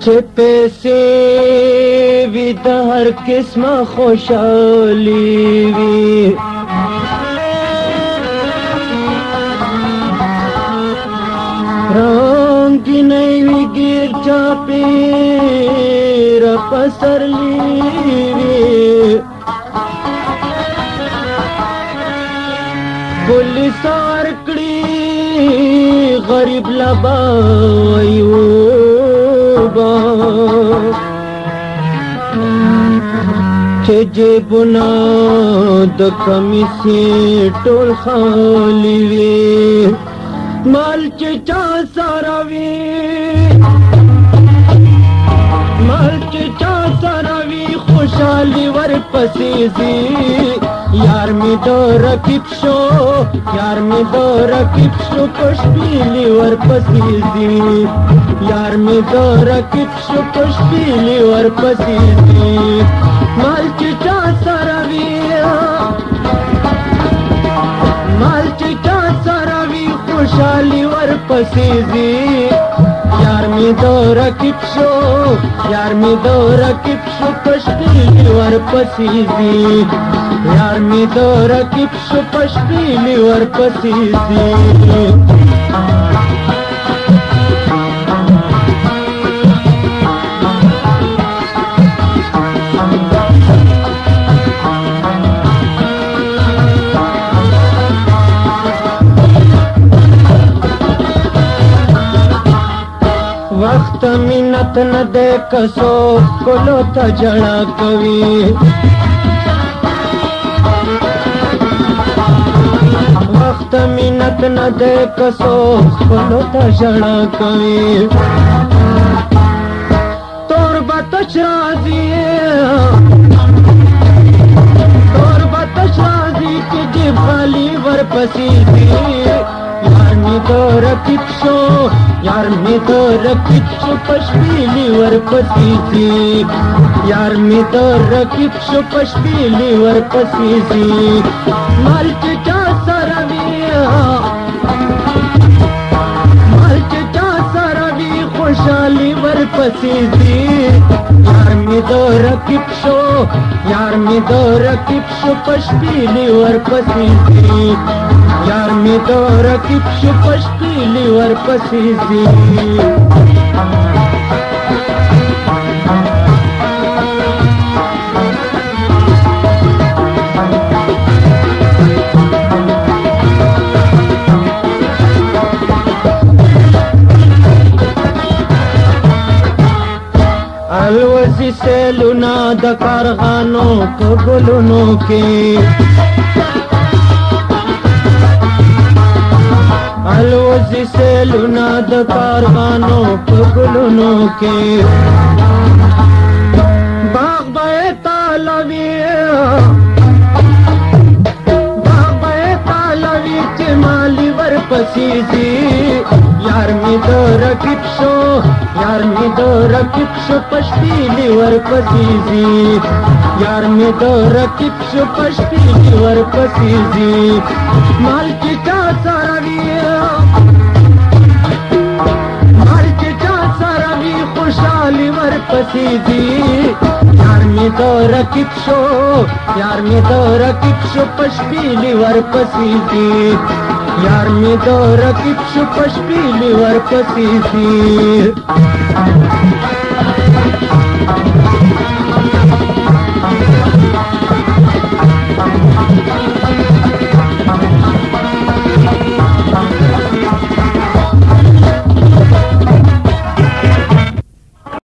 چې پیسې وي د هر قسمه خوشحالي وي رنګینې وي ګیر چاپېره پسرلي وي پولیس ورکړي غریب لبا چې جیبونه د کمیسې ټول خالي وي مال چې چا سره وي مال چې چا سره وي خوشحالي ورپسې ځي یار می د رقیب شو یار می د رقیب شو پشپیلی ورپسې ځي یار می د رقیب شو پشپیلی ورپسې ځي مال چې چا سره وي مال چې چا سره وي خوشحالي ورپسې ځي یار می د رقیب شو یار می د رقیب شو پشپیلی ورپسې ځي یار می د رقیب شو پشپیلی ورپسې ځي وخت منت نه دے کسو کولو ته جړا کوي وخت منت نه دے کسو کولو ته جړا کوي تور بتش راځي تور بتش راځي چې جیب خالی ورپسې دي یار می د رقیب شو یار می د رقیب شو پشپیلی ورپسې ځي یار می د رقیب شو پشپیلی ورپسې ځي مال چې چا سره وي مال چې چا سره وي خوشحالي ورپسې ځي یار می د رقیب شو یار می د رقیب شو پشپیلی ورپسې ځي یار می د رقیب شو پشپیلی ورپسې ځي الوزي سیلونه د کارخانو په ګلونو کې الوزي سیلونه د کارخانو په ګلونو کې باغ به تالوي چې مالي ورپسې ځي یار می د رقیب شو یار می د رقیب شو پشپیلی ورپسې ځي یار می د رقیب شو پشپیلی ورپسې ځي مال چې چا سره وي مال چې چا سره وي خوشحالي ورپسې ځي یار می د رقیب شو یار می د رقیب شو پشپیلی ورپسې ځي یار می د رقیب شو پشپیلی ورپسې ځي